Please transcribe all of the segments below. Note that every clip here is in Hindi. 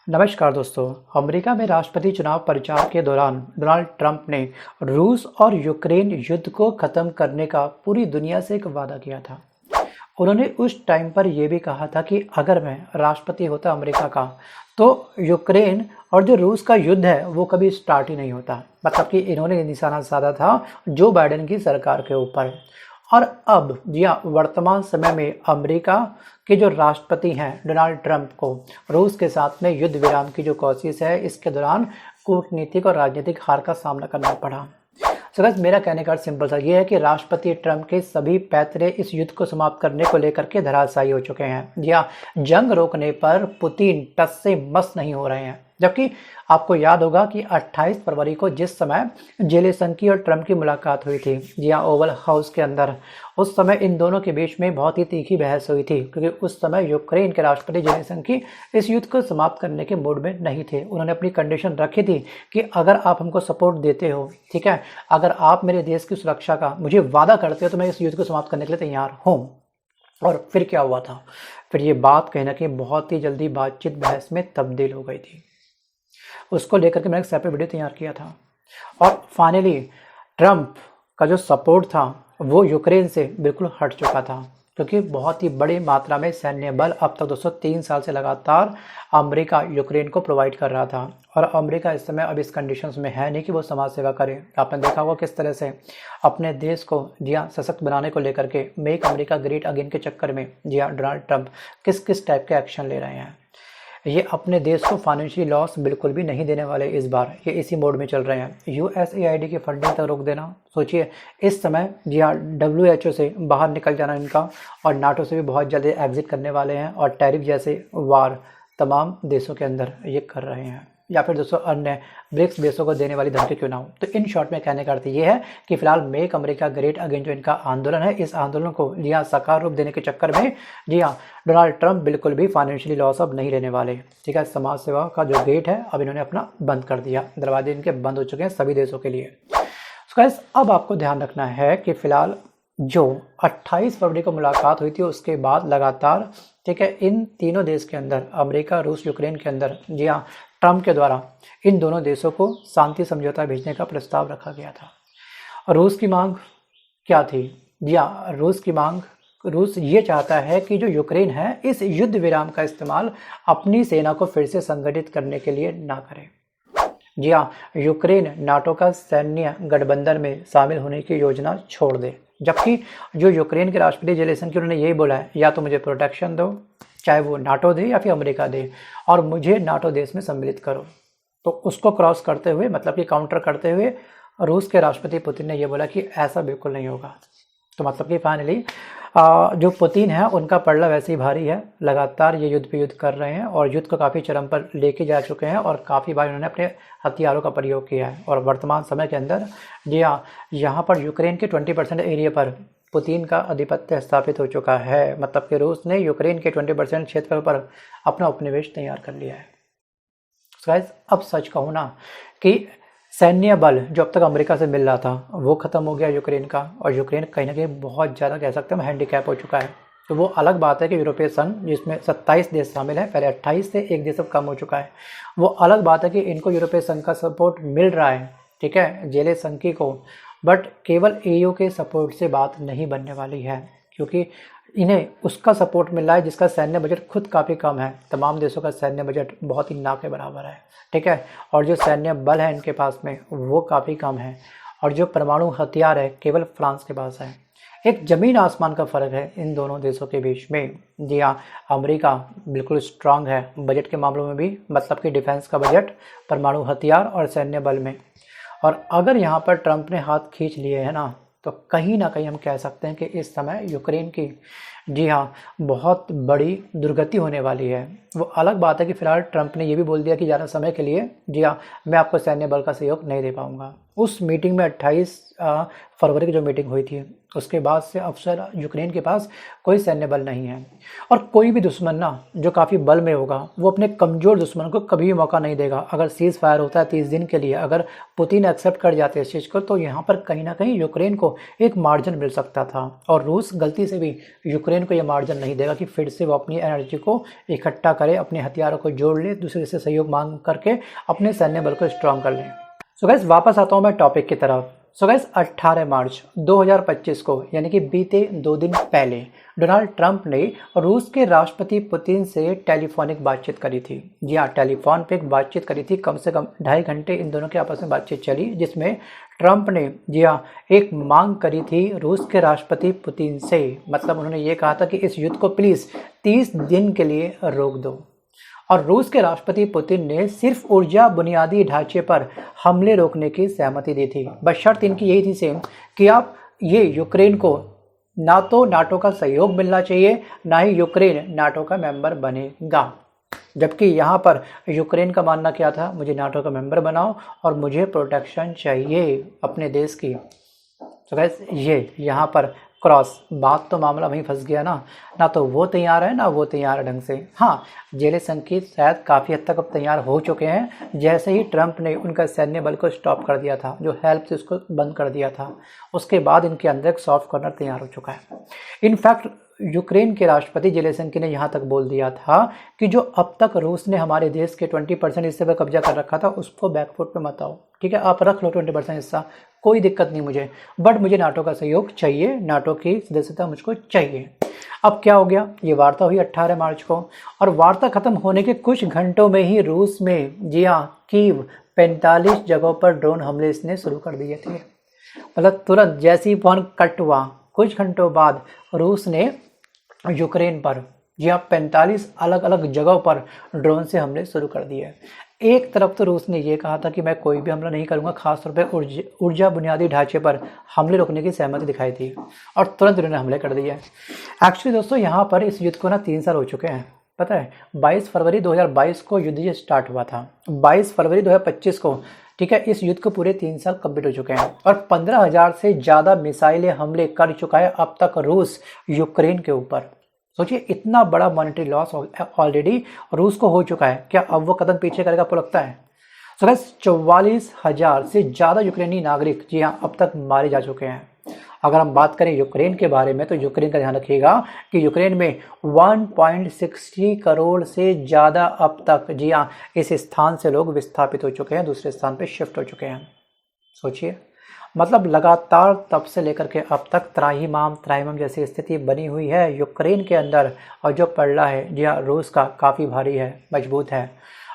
नमस्कार दोस्तों। अमेरिका में राष्ट्रपति चुनाव प्रचार के दौरान डोनाल्ड ट्रंप ने रूस और यूक्रेन युद्ध को खत्म करने का पूरी दुनिया से एक वादा किया था। उन्होंने उस टाइम पर यह भी कहा था कि अगर मैं राष्ट्रपति होता अमेरिका का तो यूक्रेन और जो रूस का युद्ध है वो कभी स्टार्ट ही नहीं होता। मतलब कि इन्होंने निशाना साधा था जो बाइडेन की सरकार के ऊपर। और अब वर्तमान समय में अमेरिका के जो राष्ट्रपति हैं डोनाल्ड ट्रंप को रूस के साथ में युद्ध विराम की जो कोशिश है इसके दौरान कूटनीतिक और राजनीतिक हार का सामना करना पड़ा। सो गाइस, मेरा कहने का सिंपल सा ये है कि राष्ट्रपति ट्रंप के सभी पैतरे इस युद्ध को समाप्त करने को लेकर के धराशायी हो चुके हैं। जंग रोकने पर पुतिन टस से मस नहीं हो रहे हैं। जबकि आपको याद होगा कि 28 फरवरी को जिस समय जेलेंस्की और ट्रंप की मुलाकात हुई थी ओवल हाउस के अंदर, उस समय इन दोनों के बीच में बहुत ही तीखी बहस हुई थी क्योंकि उस समय यूक्रेन के राष्ट्रपति जेलेंस्की इस युद्ध को समाप्त करने के मूड में नहीं थे। उन्होंने अपनी कंडीशन रखी थी कि अगर आप हमको सपोर्ट देते हो, ठीक है, अगर आप मेरे देश की सुरक्षा का मुझे वादा करते हो तो मैं इस युद्ध को समाप्त करने के लिए तैयार हूँ। और फिर क्या हुआ था? फिर ये बात कहीं ना कहीं बहुत ही जल्दी बातचीत बहस में तब्दील हो गई थी। उसको लेकर के मैंने एक सेपरेट वीडियो तैयार किया था। और फाइनली ट्रंप का जो सपोर्ट था वो यूक्रेन से बिल्कुल हट चुका था क्योंकि बहुत ही बड़ी मात्रा में सैन्य बल अब तक 203 साल से लगातार अमेरिका यूक्रेन को प्रोवाइड कर रहा था। और अमेरिका इस समय अब इस कंडीशंस में है नहीं कि वो समाज सेवा करे। आपने देखा होगा किस तरह से अपने देश को सशक्त बनाने को लेकर के मेक अमेरिका ग्रेट अगेन के चक्कर में डोनाल्ड ट्रंप किस किस टाइप के एक्शन ले रहे हैं। ये अपने देश को फाइनेंशियल लॉस बिल्कुल भी नहीं देने वाले। इस बार ये इसी मोड में चल रहे हैं। यूएसएआईडी की फंडिंग तक रोक देना, सोचिए इस समय WHO से बाहर निकल जाना इनका, और नाटो से भी बहुत जल्दी एग्जिट करने वाले हैं, और टैरिफ जैसे वार तमाम देशों के अंदर ये कर रहे हैं, या फिर दोस्तों अन्य ब्रिक्स देशों को देने वाली धमकी क्यों ना हो। तो इन शॉर्ट में कहने का अर्थ ये है कि फिलहाल मेक अमेरिका ग्रेट अगेन जो इनका आंदोलन है, इस आंदोलन को साकार रूप देने के चक्कर में डोनाल्ड ट्रंप बिल्कुल भी फाइनेंशियली लॉस अब नहीं लेने वाले। ठीक है, समाज सेवा का जो गेट है अब इन्होंने अपना बंद कर दिया, दरवाजे इनके बंद हो चुके हैं सभी देशों के लिए। गाइस, अब आपको ध्यान रखना है कि फिलहाल जो 28 फरवरी को मुलाकात हुई थी उसके बाद लगातार, ठीक है, इन तीनों देश के अंदर अमेरिका, रूस, यूक्रेन के अंदर ट्रंप के द्वारा इन दोनों देशों को शांति समझौता भेजने का प्रस्ताव रखा गया था। रूस की मांग क्या थी? रूस ये चाहता है कि जो यूक्रेन है इस युद्ध विराम का इस्तेमाल अपनी सेना को फिर से संगठित करने के लिए ना करे। यूक्रेन नाटो का सैन्य गठबंधन में शामिल होने की योजना छोड़ दे। जबकि जो यूक्रेन के राष्ट्रपति जेलेंस्की उन्होंने यही बोला है, या तो मुझे प्रोटेक्शन दो, चाहे वो नाटो दे या फिर अमेरिका दे, और मुझे नाटो देश में सम्मिलित करो। तो उसको क्रॉस करते हुए, मतलब कि काउंटर करते हुए, रूस के राष्ट्रपति पुतिन ने यह बोला कि ऐसा बिल्कुल नहीं होगा। तो मतलब कि फाइनली जो पुतिन है उनका पलड़ा वैसे ही भारी है। लगातार ये युद्ध पे युद्ध कर रहे हैं और युद्ध को काफ़ी चरम पर लेके जा चुके हैं, और काफ़ी बार उन्होंने अपने हथियारों का प्रयोग किया है। और वर्तमान समय के अंदर यहाँ पर यूक्रेन के 20% एरिया पर पुतिन का आधिपत्य स्थापित हो चुका है। मतलब कि रूस ने यूक्रेन के 20% क्षेत्र पर अपना उपनिवेश तैयार कर लिया है। गाइस, अब सच कहूँ ना कि सैन्य बल जो अब तक अमेरिका से मिल रहा था वो ख़त्म हो गया यूक्रेन का, और यूक्रेन कहीं ना कहीं बहुत ज़्यादा कह सकते हैं हैंडीकैप हो चुका है। तो वो अलग बात है कि यूरोपीय संघ जिसमें 27 देश शामिल हैं, पहले 28 से एक देश अब कम हो चुका है। वो अलग बात है कि इनको यूरोपीय संघ का सपोर्ट मिल रहा है, ठीक है, जेलेंस्की को, बट केवल EU के सपोर्ट से बात नहीं बनने वाली है, क्योंकि इन्हें उसका सपोर्ट मिल रहा है जिसका सैन्य बजट खुद काफ़ी कम है। तमाम देशों का सैन्य बजट बहुत ही ना के बराबर है, ठीक है, और जो सैन्य बल है इनके पास में वो काफ़ी कम है, और जो परमाणु हथियार है केवल फ्रांस के पास है। एक ज़मीन आसमान का फ़र्क है इन दोनों देशों के बीच में। अमेरिका बिल्कुल स्ट्रांग है बजट के मामलों में भी, मतलब कि डिफेंस का बजट, परमाणु हथियार और सैन्य बल में। और अगर यहाँ पर ट्रंप ने हाथ खींच लिए है ना, तो कहीं ना कहीं हम कह सकते हैं कि इस समय यूक्रेन की बहुत बड़ी दुर्गति होने वाली है। वो अलग बात है कि फिलहाल ट्रंप ने ये भी बोल दिया कि ज़्यादा समय के लिए मैं आपको सैन्य बल का सहयोग नहीं दे पाऊंगा। उस मीटिंग में 28 फरवरी की जो मीटिंग हुई थी उसके बाद से अफसर यूक्रेन के पास कोई सैन्य बल नहीं है। और कोई भी दुश्मन ना जो काफ़ी बल में होगा वो अपने कमज़ोर दुश्मन को कभी भी मौका नहीं देगा। अगर सीज़ फायर होता है 30 दिन के लिए, अगर पुतिन एक्सेप्ट कर जाते हैं इस चीज़ को, तो यहाँ पर कहीं ना कहीं यूक्रेन को एक मार्जिन मिल सकता था। और रूस गलती से भी यूक्रेन यूक्रेन को ये मार्जिन नहीं देगा कि फिर से वो अपनी एनर्जी को इकट्ठा करे, अपने हथियारों को जोड़ ले, दूसरे से सहयोग मांग करके अपने सैन्य बल को स्ट्रॉन्ग कर ले। सो गाइस वापस आता हूँ मैं टॉपिक की तरफ। सो गाइस 18 मार्च 2025 को यानी कि बीते 2 दिन पहले डोनाल्ड ट्रंप ने रूस के राष्ट्रपति पुतिन से टेलीफोनिक बातचीत करी थी। जी हाँ, टेलीफोन पे एक बातचीत करी थी, कम से कम 2.5 घंटे इन दोनों के आपस में बातचीत चली, जिसमें ट्रंप ने जी हाँ एक मांग करी थी रूस के राष्ट्रपति पुतिन से। मतलब उन्होंने ये कहा था कि इस युद्ध को प्लीज़ 30 दिन के लिए रोक दो। और रूस के राष्ट्रपति पुतिन ने सिर्फ ऊर्जा बुनियादी ढांचे पर हमले रोकने की सहमति दी थी। बस शर्त इनकी यही थी सेम कि आप ये यूक्रेन को ना तो नाटो का सहयोग मिलना चाहिए, ना ही यूक्रेन नाटो का मेंबर बनेगा। जबकि यहाँ पर यूक्रेन का मानना क्या था, मुझे नाटो का मेंबर बनाओ और मुझे प्रोटेक्शन चाहिए अपने देश की। तो गैस ये यहाँ पर क्रॉस बात तो मामला वहीं फंस गया ना तो वो तैयार है ना वो तैयार है ढंग से। हाँ, जेलेंस्की शायद काफ़ी हद तक अब तैयार हो चुके हैं। जैसे ही ट्रंप ने उनका सैन्य बल को स्टॉप कर दिया था, जो हेल्प से उसको बंद कर दिया था, उसके बाद इनके अंदर एक सॉफ्ट कॉर्नर तैयार हो चुका है। इनफैक्ट यूक्रेन के राष्ट्रपति जेलेंस्की ने यहाँ तक बोल दिया था कि जो अब तक रूस ने हमारे देश के 20% हिस्से पर कब्जा कर रखा था उसको बैकफुट पे मत आओ, ठीक है, आप रख लो 20% हिस्सा, कोई दिक्कत नहीं मुझे, बट मुझे नाटो का सहयोग चाहिए, नाटो की सदस्यता मुझको चाहिए। अब क्या हो गया, ये वार्ता हुई 18 मार्च को और वार्ता खत्म होने के कुछ घंटों में ही रूस में जी हाँ कीव 45 जगहों पर ड्रोन हमले इसने शुरू कर दिए थे। मतलब तुरंत जैसे ही फोन कट हुआ कुछ घंटों बाद रूस ने यूक्रेन पर जी हाँ 45 अलग अलग जगहों पर ड्रोन से हमले शुरू कर दिए। एक तरफ तो रूस ने ये कहा था कि मैं कोई भी हमला नहीं करूंगा, खासतौर पे ऊर्जा बुनियादी ढांचे पर हमले रोकने की सहमति दिखाई थी और तुरंत उन्होंने हमले कर दिए। एक्चुअली दोस्तों यहाँ पर इस युद्ध को 3 साल हो चुके हैं। पता है 22 फरवरी 2022 को युद्ध ये स्टार्ट हुआ था, 22 फरवरी 2025 को, ठीक है, इस युद्ध को पूरे 3 साल कंप्लीट हो चुके हैं और 15,000 से ज़्यादा मिसाइलें हमले कर चुका है अब तक रूस यूक्रेन के ऊपर। सोचिए इतना बड़ा मॉनेटरी लॉस ऑलरेडी रूस को हो चुका है, क्या अब वो कदम पीछे करेगा आपको लगता है? सो गाइस 44,000 से ज़्यादा यूक्रेनी नागरिक जी हाँ अब तक मारे जा चुके हैं। अगर हम बात करें यूक्रेन के बारे में तो यूक्रेन का ध्यान रखिएगा कि यूक्रेन में 1.60 करोड़ से ज़्यादा अब तक जी हाँ इस स्थान से लोग विस्थापित हो चुके हैं, दूसरे स्थान पे शिफ्ट हो चुके हैं। सोचिए मतलब लगातार तब से लेकर के अब तक त्राहिमाम जैसी स्थिति बनी हुई है यूक्रेन के अंदर और जो पड़ला है जी हाँ रूस का काफ़ी भारी है, मजबूत है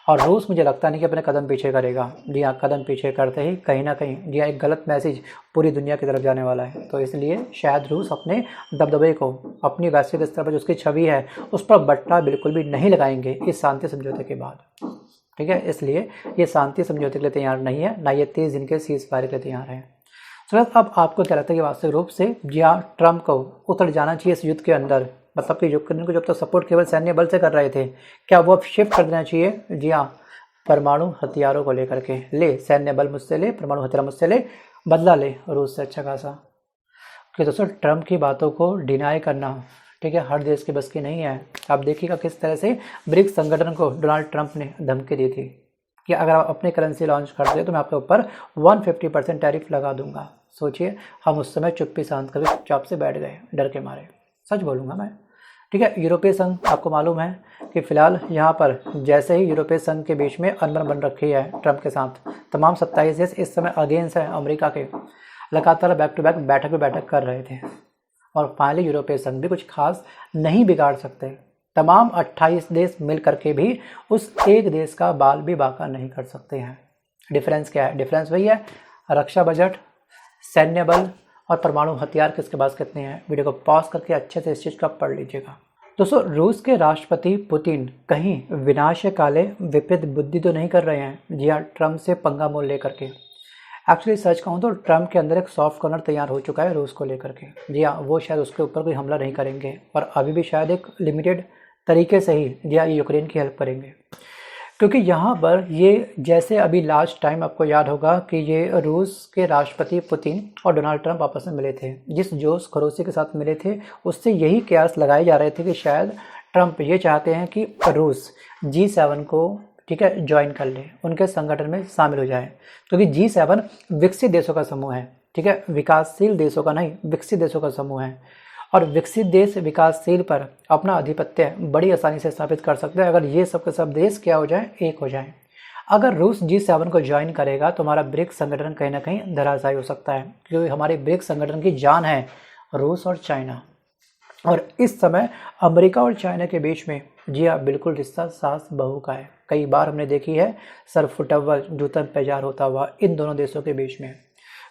और रूस मुझे लगता नहीं कि अपने कदम पीछे करेगा। जी हाँ कदम पीछे करते ही कहीं ना कहीं जी हाँ एक गलत मैसेज पूरी दुनिया की तरफ जाने वाला है। तो इसलिए शायद रूस अपने दबदबे को, अपनी वैश्विक स्तर पर जो उसकी छवि है उस पर बट्टा बिल्कुल भी नहीं लगाएंगे इस शांति समझौते के बाद, ठीक है। इसलिए ये शांति समझौते के लिए तैयार नहीं है, ना ये 30 दिन के सीज फायर के लिए तैयार है। तो अब आपको क्या लगता है कि वास्तविक रूप से जी हाँ ट्रंप को उतर जाना चाहिए इस युद्ध के अंदर? मतलब कि यूक्रेन को जब तक सपोर्ट केवल सैन्य बल से कर रहे थे, क्या वो अब शिफ्ट कर देना चाहिए जी हाँ परमाणु हथियारों को लेकर के? ले सैन्य बल मुझसे ले, परमाणु हथियार मुझसे ले, बदला ले रूस से अच्छा खासा। कि दोस्तों ट्रंप की बातों को डिनाई करना, ठीक है, हर देश के बस की नहीं है। आप देखिएगा किस तरह से ब्रिक्स संगठन को डोनाल्ड ट्रंप ने धमकी दी थी कि अगर आप अपनी करेंसी लॉन्च करते हैं तो मैं आपके ऊपर 150% टैरिफ लगा दूंगा। सोचिए हम उस समय चुप्पी शांत करके चुपचाप से बैठ गए डर के मारे, सच बोलूँगा मैं, ठीक है। यूरोपीय संघ आपको मालूम है कि फिलहाल यहाँ पर जैसे ही यूरोपीय संघ के बीच में अनबन बन रखी है ट्रंप के साथ, तमाम 27 देश इस समय अगेंस्ट है अमेरिका के, लगातार बैक टू बैक बैठक पे बैठक कर रहे थे और फाइनली यूरोपीय संघ भी कुछ खास नहीं बिगाड़ सकते। तमाम 28 देश मिल करके भी उस एक देश का बाल भी बाका नहीं कर सकते हैं। डिफरेंस क्या है? डिफरेंस वही है, रक्षा बजट, सैन्य बल और परमाणु हथियार किसके पास कितने हैं। वीडियो को पॉज करके अच्छे से इस चीज़ को आप पढ़ लीजिएगा। दोस्तों रूस के राष्ट्रपति पुतिन कहीं विनाश काले विपरीत बुद्धि तो नहीं कर रहे हैं जी हाँ ट्रंप से पंगा मोल लेकर के। एक्चुअली सच कहूँ तो ट्रंप के अंदर एक सॉफ्ट कॉर्नर तैयार हो चुका है रूस को लेकर के। जी हाँ वो शायद उसके ऊपर कोई हमला नहीं करेंगे और अभी भी शायद एक लिमिटेड तरीके से ही जी हाँ यूक्रेन की हेल्प करेंगे, क्योंकि यहाँ पर ये जैसे अभी लास्ट टाइम आपको याद होगा कि ये रूस के राष्ट्रपति पुतिन और डोनाल्ड ट्रंप आपस में मिले थे, जिस जोश खरोशी के साथ मिले थे उससे यही कयास लगाए जा रहे थे कि शायद ट्रंप ये चाहते हैं कि रूस G7 को ठीक है ज्वाइन कर ले, उनके संगठन में शामिल हो जाए, क्योंकि G7 विकसित देशों का समूह है, ठीक है, विकासशील देशों का नहीं, विकसित देशों का समूह है और विकसित देश विकासशील पर अपना आधिपत्य बड़ी आसानी से स्थापित कर सकते हैं अगर ये सब के सब देश क्या हो जाए, एक हो जाए। अगर रूस G7 को ज्वाइन करेगा तो हमारा ब्रिक्स संगठन कहीं ना कहीं धराशायी हो सकता है, क्योंकि हमारे ब्रिक्स संगठन की जान है रूस और चाइना। और इस समय अमेरिका और चाइना के बीच में, जी हाँ बिल्कुल, रिश्ता सास बहू का है। कई बार हमने देखी है सर फुटअव्वल जूतन पैजार होता हुआ इन दोनों देशों के बीच में,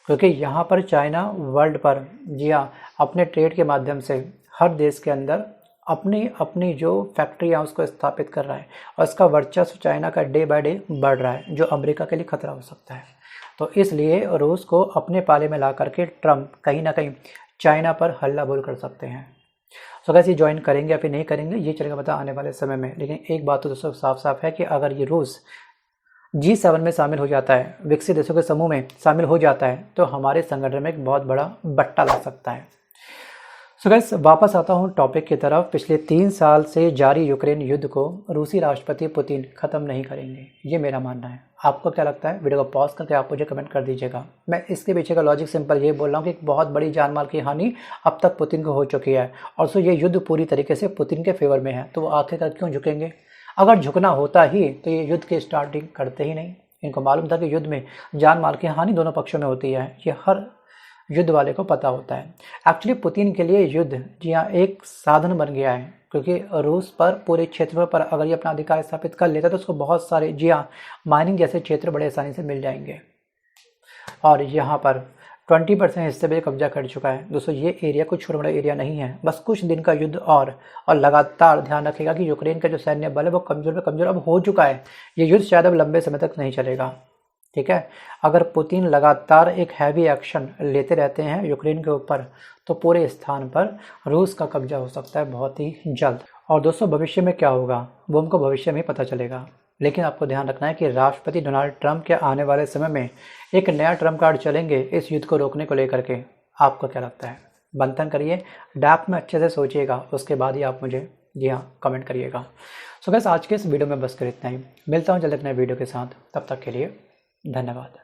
क्योंकि यहाँ पर चाइना वर्ल्ड पर, जी हाँ, अपने ट्रेड के माध्यम से हर देश के अंदर अपनी अपनी जो फैक्ट्रियाँ उसको स्थापित कर रहा है और इसका वर्चस्व चाइना का डे बाय डे बढ़ रहा है, जो अमेरिका के लिए खतरा हो सकता है। तो इसलिए रूस को अपने पाले में ला करके ट्रंप कहीं ना कहीं चाइना पर हल्ला बोल कर सकते हैं। सो कैसे ज्वाइन करेंगे या फिर नहीं करेंगे ये चलेगा पता आने वाले समय में। लेकिन एक बात तो दोस्तों साफ साफ है कि अगर ये रूस G7 में शामिल हो जाता है, विकसित देशों के समूह में शामिल हो जाता है, तो हमारे संगठन में एक बहुत बड़ा बट्टा लग सकता है। सो गाइस वापस आता हूँ टॉपिक की तरफ। पिछले 3 साल से जारी यूक्रेन युद्ध को रूसी राष्ट्रपति पुतिन खत्म नहीं करेंगे, ये मेरा मानना है। आपको क्या लगता है? वीडियो को पॉज करके आप मुझे कमेंट कर दीजिएगा। मैं इसके पीछे का लॉजिक सिंपल ये बोल रहा हूँ कि एक बहुत बड़ी जान माल की हानि अब तक पुतिन को हो चुकी है और सो ये युद्ध पूरी तरीके से पुतिन के फेवर में है, तो वो आखिरकार क्यों झुकेंगे? अगर झुकना होता ही तो ये युद्ध की स्टार्टिंग करते ही नहीं। इनको मालूम था कि युद्ध में जान माल की हानि दोनों पक्षों में होती है, ये हर युद्ध वाले को पता होता है। एक्चुअली पुतिन के लिए युद्ध, जी हाँ, एक साधन बन गया है, क्योंकि रूस पर पूरे क्षेत्र पर अगर ये अपना अधिकार स्थापित कर लेता है तो उसको बहुत सारे, जी हाँ, माइनिंग जैसे क्षेत्र बड़े आसानी से मिल जाएंगे। और यहाँ पर 20% हिस्से पे कब्जा कर चुका है। दोस्तों ये एरिया कुछ छोटा बड़ा एरिया नहीं है, बस कुछ दिन का युद्ध और लगातार ध्यान रखेगा कि यूक्रेन का जो सैन्य बल है वो कमज़ोर पे कमज़ोर अब हो चुका है। ये युद्ध शायद अब लंबे समय तक नहीं चलेगा, ठीक है। अगर पुतिन लगातार एक हैवी एक्शन लेते रहते हैं यूक्रेन के ऊपर तो पूरे स्थान पर रूस का कब्जा हो सकता है बहुत ही जल्द। और दोस्तों भविष्य में क्या होगा वो हमको भविष्य में पता चलेगा, लेकिन आपको ध्यान रखना है कि राष्ट्रपति डोनाल्ड ट्रंप के आने वाले समय में एक नया ट्रम्प कार्ड चलेंगे इस युद्ध को रोकने को लेकर के। आपको क्या लगता है? मंथन करिए, डेप्थ में अच्छे से सोचिएगा, उसके बाद ही आप मुझे, जी हाँ, कमेंट करिएगा। सो गाइस आज के इस वीडियो में बस कर इतना ही। मिलता हूँ जल्द एक नए वीडियो के साथ, तब तक के लिए धन्यवाद।